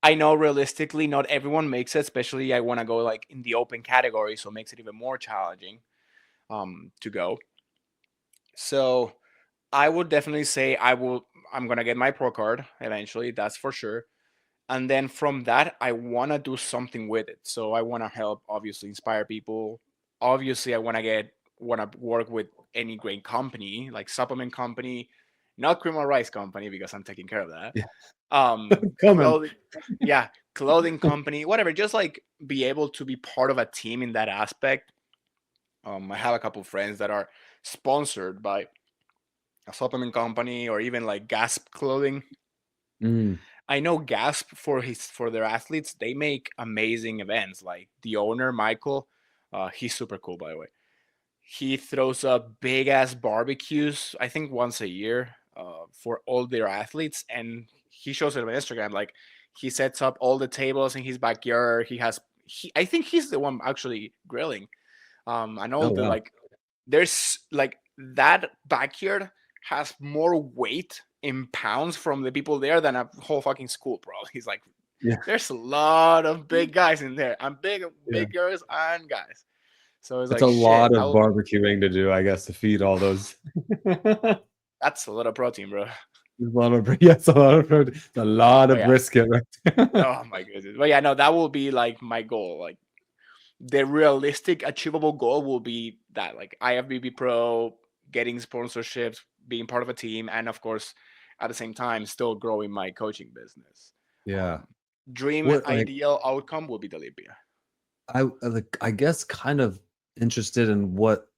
I know realistically, not everyone makes it. Especially, I want to go like in the open category, so it makes it even more challenging to go. So I would definitely say I'm gonna get my pro card eventually. That's for sure. And then from that I want to do something with it, so I want to help, obviously inspire people. Obviously I want to work with any great company, like supplement company, not criminal rights company because I'm taking care of that. yeah. Coming. Clothing, yeah, clothing company, whatever, just like be able to be part of a team in that aspect. I have a couple friends that are sponsored by a supplement company or even like Gasp clothing. Mm, I know Gasp for their athletes, they make amazing events. Like the owner, Michael, he's super cool by the way. He throws up big ass barbecues, I think once a year, for all their athletes, and he shows it on Instagram. Like he sets up all the tables in his backyard. I think he's the one actually grilling. And all oh the wow. like, there's like that backyard has more weight in pounds from the people there than a whole fucking school, bro. He's like, Yeah. there's a lot of big guys in there. I'm big, Yeah. big girls and guys. So it's It's like, a shit, lot of barbecuing to do, I guess, to feed all those. that's a lot of protein, bro. There's a lot of yes, a lot of protein. It's a lot But of yeah, brisket, right? oh my goodness. But yeah, no, that will be like my goal. Like the realistic, achievable goal will be that, like IFBB Pro, getting sponsorships, being part of a team, and of course, at the same time, still growing my coaching business. Yeah. Dream What like ideal outcome will be the Olympia. I guess kind of interested in what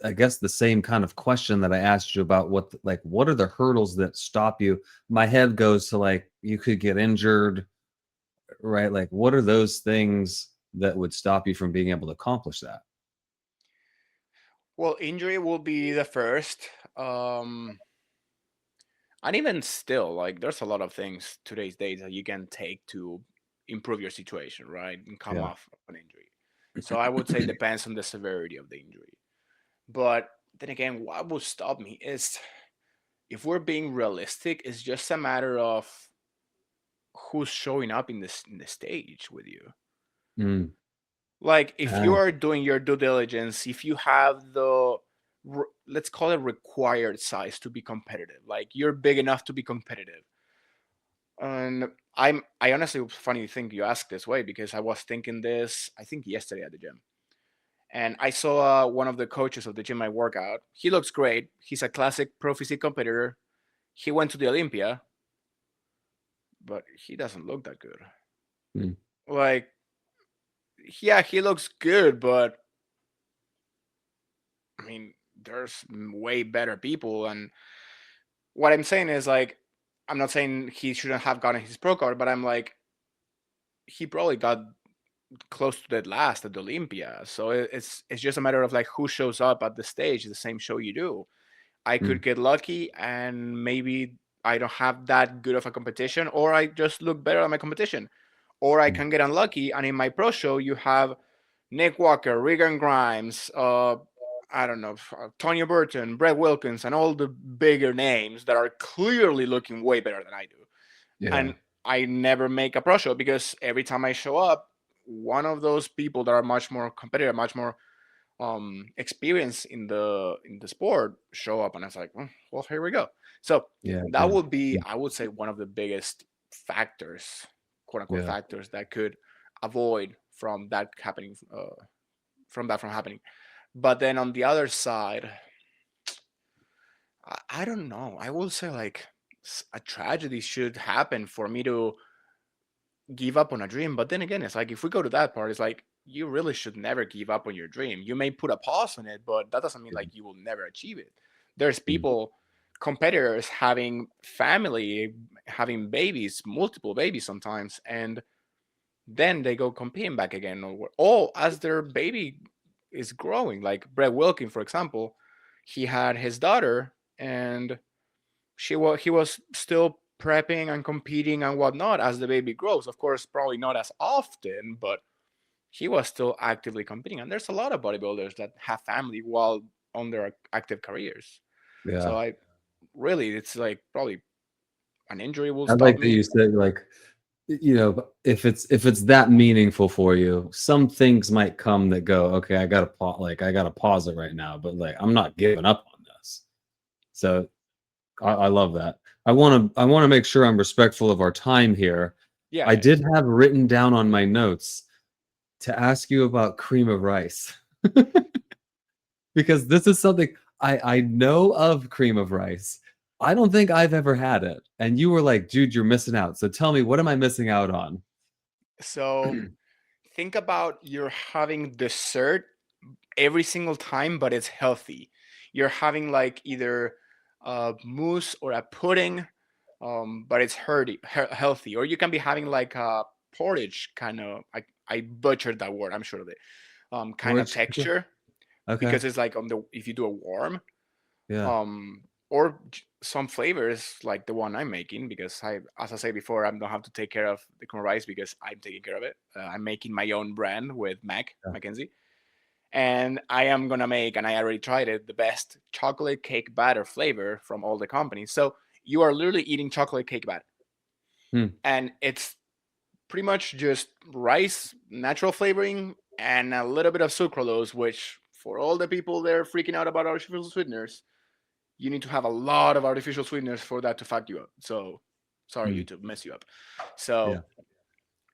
I guess the same kind of question that I asked you about like what are the hurdles that stop you? My head goes to like you could get injured, right? Like what are those things that would stop you from being able to accomplish that? Well, injury will be the first. And even still, like there's a lot of things today's days that you can take to improve your situation, right? And come Yeah. off an injury. So I would say depends on the severity of the injury. But then again, what will stop me is, if we're being realistic, it's just a matter of who's showing up in the stage with you. Mm. Like if you Ah, are doing your due diligence, if you have the let's call it required size to be competitive, like you're big enough to be competitive. And I honestly, funny you think you asked this way, because I was thinking this, I think yesterday at the gym. And I saw one of the coaches of the gym I work out. He looks great. He's a classic pro physique competitor. He went to the Olympia, but he doesn't look that good. mm, Like, yeah, he looks good, but I mean, there's way better people. And what I'm saying is, like, I'm not saying he shouldn't have gotten his pro card, but I'm like, he probably got close to that last at the Olympia. So it's just a matter of like who shows up at the stage, the same show you do. I mm, could get lucky and maybe I don't have that good of a competition, or I just look better at my competition. Or I mm. can get unlucky and in my pro show you have Nick Walker, Regan Grimes, I don't know, Tonya Burton, Brett Wilkins, and all the bigger names that are clearly looking way better than I do. Yeah. And I never make a pro show because every time I show up, one of those people that are much more competitive, much more experience in the sport show up, and I was like, well, here we go. So Yeah. that Yeah. would be, Mm, I would say, one of the biggest factors, quote unquote, yeah. factors that could avoid from that from happening. But then on the other side, I don't know. I will say like a tragedy should happen for me to give up on a dream. But then again, it's like if we go to that part, it's like you really should never give up on your dream. You may put a pause on it, but that doesn't mean Yeah. like you will never achieve it. There's Mm, people, competitors having family, having babies, multiple babies sometimes, and then they go competing back again, or all as their baby is growing. Like Brett Wilkin, for example, he had his daughter, and he was still prepping and competing and whatnot as the baby grows. Of course, probably not as often, but he was still actively competing. And there's a lot of bodybuilders that have family while on their active careers. So yeah. I really, it's like probably an injury will I stop like that me. you said like if it's that meaningful for you, some things might come that go, okay, I gotta pause it right now, but like I'm not giving up on this. So I love that. I wanna make sure I'm respectful of our time here. Yeah, I yeah. did have written down on my notes to ask you about cream of rice because this is something I know of cream of rice. I don't think I've ever had it. And you were like, dude, you're missing out. So tell me, what am I missing out on? So think about you're having dessert every single time, but it's healthy. You're having like either a mousse or a pudding, but it's healthy. Or you can be having like a porridge kind of. I butchered that word. I'm sure of it. Kind of Porridge? Okay. texture, Okay. because it's like on the if you do a warm, Yeah. um, or some flavors like the one I'm making, because as I say before, I don't have to take care of the corn rice because I'm taking care of it. I'm making my own brand with Yeah. Mackenzie, And I am gonna make, and I already tried it, the best chocolate cake batter flavor from all the companies. So you are literally eating chocolate cake batter, Hmm. and it's pretty much just rice, natural flavoring, and a little bit of sucralose. Which, for all the people that are freaking out about artificial sweeteners, you need to have a lot of artificial sweeteners for that to fuck you up. So sorry, Hmm. YouTube, mess you up. So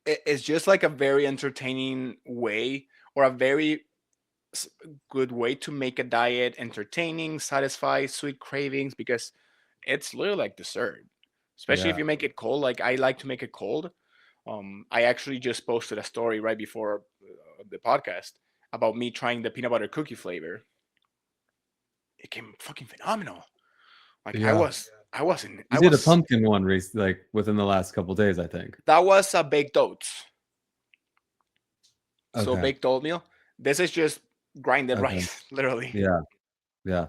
Yeah. it's just like a very entertaining way, or a very s- good way to make a diet entertaining, satisfy sweet cravings, because it's literally like dessert. Especially if Yeah. you make it cold, like I like to make it cold. I actually just posted a story right before the podcast about me trying the peanut butter cookie flavor. It came fucking phenomenal. Like Yeah. You I did a was pumpkin one like within the last couple days, I think. that was a baked oats. So Okay. baked oatmeal. This is just grinded Okay. rice, literally. Yeah. Yeah.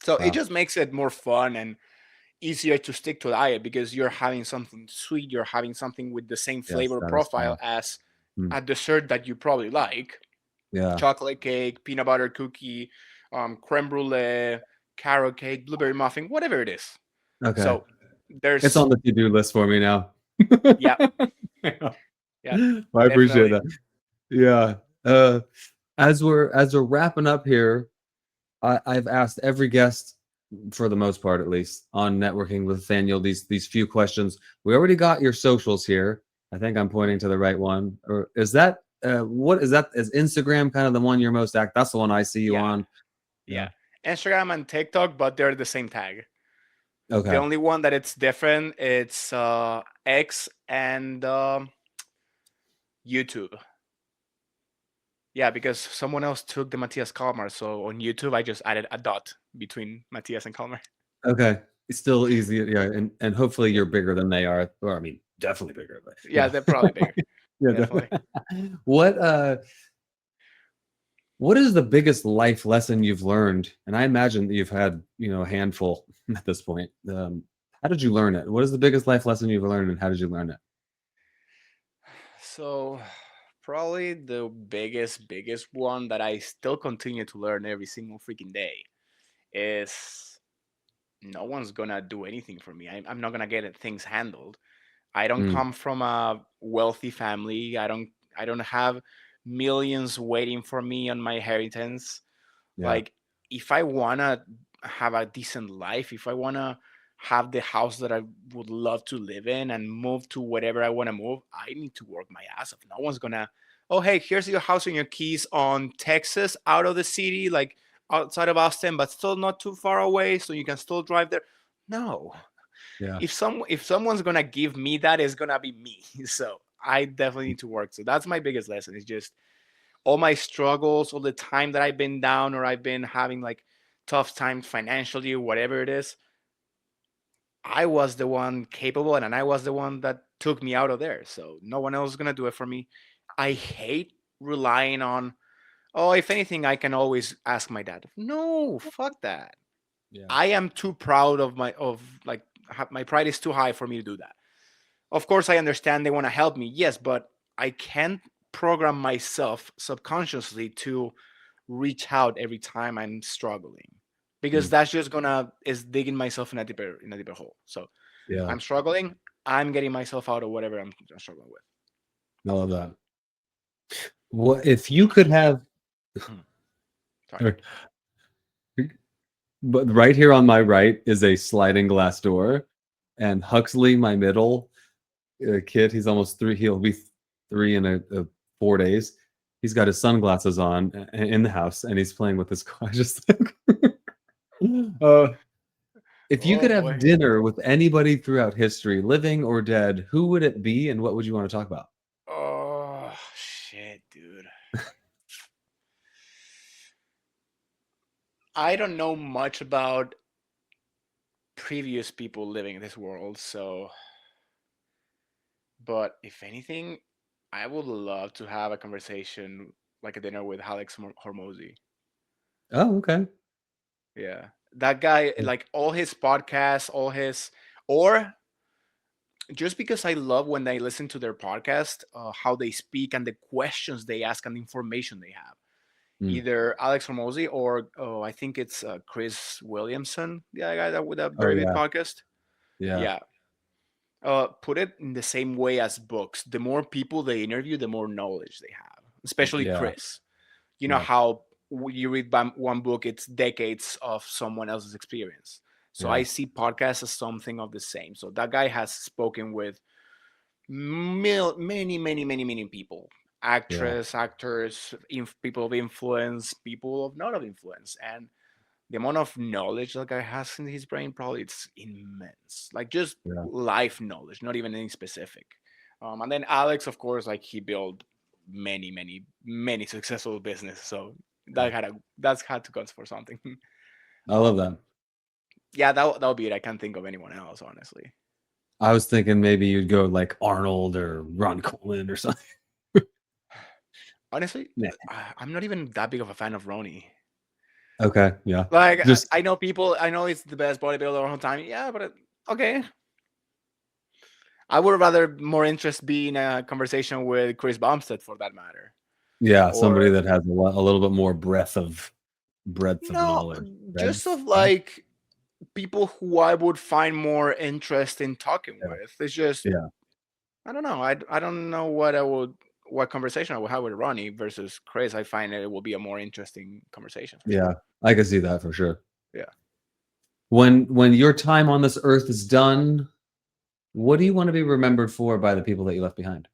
So it Wow. just makes it more fun and easier to stick to diet, because you're having something sweet, you're having something with the same Yeah. flavor profile Satisfying. as Hmm. a dessert that you probably like. Yeah. Chocolate cake, peanut butter cookie, creme brulee, carrot cake, blueberry muffin, whatever it is. Okay. So It's there's, on the to-do list for me now. yeah, Yeah. yeah, I appreciate definitely. that. Yeah. As we're wrapping up here, I've asked every guest, for the most part at least, on networking with Nathaniel these few questions. We already got your socials here. I think I'm pointing to the right one. Or is that what is that? Is Instagram kind of the one you're most act? That's the one I see you Yeah, on. Yeah. yeah. Instagram and TikTok, but they're the same tag. The Okay. only one that it's different, it's X and YouTube. Yeah, because someone else took the Matias Kalmar. So on YouTube, I just added a dot between Matias and Kalmar. Okay. It's still easy. Yeah. And hopefully you're bigger than they are. Or I mean, definitely bigger. But Yeah, yeah. they're probably bigger. Yeah. Definitely. What what is the biggest life lesson you've learned? And I imagine that you've had, a handful at this point. How did you learn it? What is the biggest life lesson you've learned, and how did you learn it? So probably the biggest one that I still continue to learn every single freaking day is no one's gonna do anything for me. I'm not gonna get things handled. I don't Mm, come from a wealthy family. I don't have millions waiting for me on my inheritance. yeah, Like, if I wanna have a decent life, if I wanna have the house that I would love to live in and move to wherever I want to move, I need to work my ass off. No one's gonna, oh hey, here's your house and your keys on Texas, out of the city, like outside of Austin, but still not too far away, so you can still drive there. No. yeah, If someone's gonna give me that, it's gonna be me. So I definitely need to work. So that's my biggest lesson. Is just all my struggles, all the time that I've been down, or I've been having like tough times financially or whatever it is. I was the one capable, and I was the one that took me out of there. So no one else is gonna do it for me. I hate relying on, oh, if anything, I can always ask my dad. No, fuck that. yeah. I am too proud of my pride is too high for me to do that. Of course, I understand they want to help me, yes, but I can't program myself subconsciously to reach out every time I'm struggling, because Mm, that's just gonna is digging myself in a deeper hole. So yeah. I'm struggling, I'm getting myself out of whatever I'm struggling with. I love that. What if you could have? Hmm. Sorry. or- But right here on my right is a sliding glass door, and Huxley, my middle kid, he's almost three. He'll be three in a 4 days. He's got his sunglasses on in the house, and he's playing with his car. Just uh, if you Oh could have boy. dinner with anybody throughout history, living or dead, who would it be, and what would you want to talk about? Oh shit, dude. I don't know much about previous people living in this world, so, but if anything, I would love to have a conversation, like a dinner with Alex Hormozy. Oh, okay. Yeah. That guy, like all his podcasts, or just because I love when I listen to their podcast, how they speak and the questions they ask and the information they have. either Alex Hormozy or I think it's Chris Williamson, the other guy that with a Oh very big yeah, podcast. yeah, Yeah, put it in the same way as books. The more people they interview, the more knowledge they have. Especially yeah, Chris. You know yeah, how you read one book, it's decades of someone else's experience. So yeah, I see podcasts as something of the same. So that guy has spoken with many people, yeah, actors, people of influence, people of not of influence, and the amount of knowledge that guy has in his brain probably it's immense, like just yeah, life knowledge, not even any specific. And then Alex, of course, like he built many successful businesses, so yeah. that's had to count for something. I love that. Yeah, that'll be it. I can't think of anyone else, honestly. I was thinking maybe you'd go like Arnold or Ron Coleman or something. Honestly, Nah. I'm not even that big of a fan of Ronnie. Okay, yeah. Like Just I know people, I know he's the best bodybuilder of all time. Yeah, but okay. I would rather more interest be in a conversation with Chris Bumstead for that matter. yeah, somebody Or that has a little bit more breadth of no, knowledge. just Breadth. of like people who I would find more interest in talking Yeah, with. It's just yeah, I don't know. I don't know what conversation I would have with Ronnie versus Chris. I find it will be a more interesting conversation for sure. yeah. I can see that for sure. Yeah. When your time on this earth is done, what do you want to be remembered for by the people that you left behind?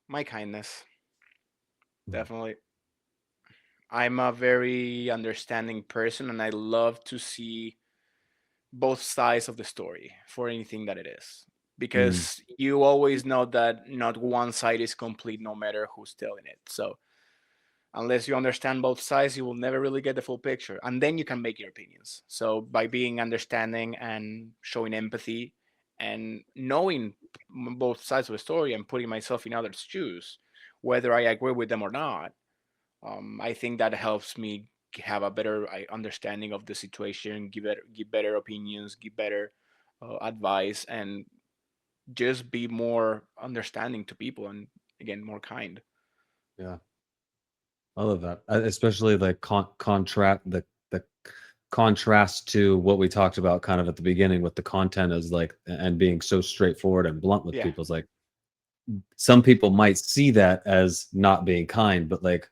My kindness. Mm. Definitely. I'm a very understanding person and I love to see both sides of the story for anything that it is. Mm, Because you always know that not one side is complete no matter who's telling it. So unless you understand both sides, you will never really get the full picture. And then you can make your opinions. So by being understanding and showing empathy and knowing both sides of the story and putting myself in others' shoes, whether I agree with them or not, I think that helps me have a better understanding of the situation, give better opinions, give better advice, and just be more understanding to people and again more kind. yeah, I love that. Especially the the contrast to what we talked about kind of at the beginning with the content is like and being so straightforward and blunt with Yeah, people. It's like some people might see that as not being kind, but like,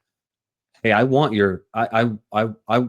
hey, I want your I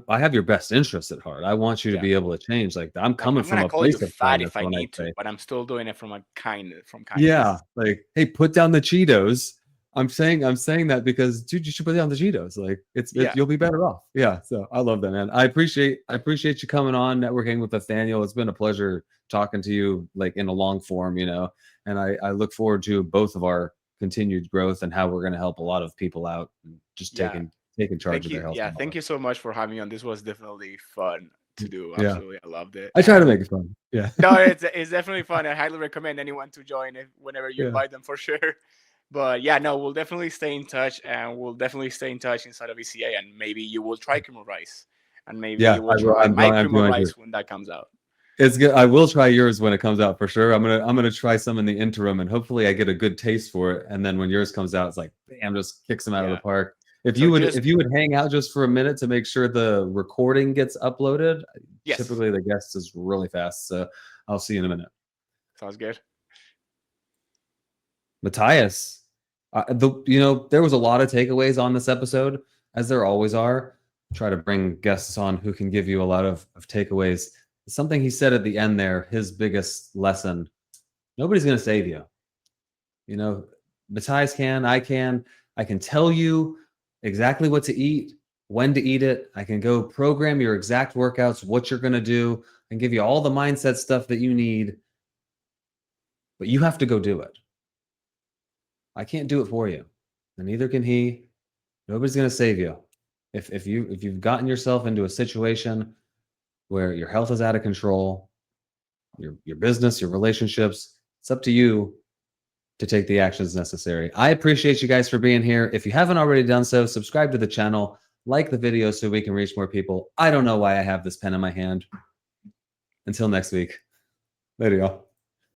have your best interests at heart. I want you to yeah. be able to change. Like I'm Like coming I'm from gonna a call you place of fat kindness if I when I need to, say, but I'm still doing it from yeah, kindness. like, hey, put down the Cheetos. I'm saying that because dude, you should put down the Cheetos. Like Yeah, you'll be better off. Yeah. So I love that, man. I appreciate you coming on networking with Nathaniel. It's been a pleasure talking to you like in a long form, and I look forward to both of our continued growth and how we're going to help a lot of people out and just yeah. taking charge Thank of their you. health Yeah, and thank wellness. you so much for having me on. This was definitely fun to do. Yeah. Absolutely, I loved it. I try to And make it fun. Yeah. no, it's definitely fun. I highly recommend anyone to join if whenever you Yeah. invite them for sure. But yeah, no, we'll definitely stay in touch, and we'll definitely stay in touch inside of ECA, and maybe you will try cream of rice, and maybe Yeah. you will try my I'm cream of going to. rice when that comes out. It's good. I will try yours when it comes out for sure. I'm gonna try some in the interim, and hopefully I get a good taste for it. And then when yours comes out, it's like, bam, just kicks them out of the Yeah. park. So just If you would hang out just for a minute to make sure the recording gets uploaded, yes, typically the guest is really fast. So I'll see you in a minute. sounds good. Matthias, there was a lot of takeaways on this episode, as there always are. Try to bring guests on who can give you a lot of takeaways. Something he said at the end there, his biggest lesson: nobody's going to save you. You know, Matthias can, I can tell you exactly what to eat, when to eat it. I can go program your exact workouts, what you're going to do, and give you all the mindset stuff that you need. But you have to go do it. I can't do it for you, and neither can he. Nobody's going to save you. If you've gotten yourself into a situation where your health is out of control, your business, your relationships, it's up to you to take the actions necessary. I appreciate you guys for being here. If you haven't already done so, subscribe to the channel, like the video so we can reach more people. I don't know why I have this pen in my hand. Until next week. Later, y'all.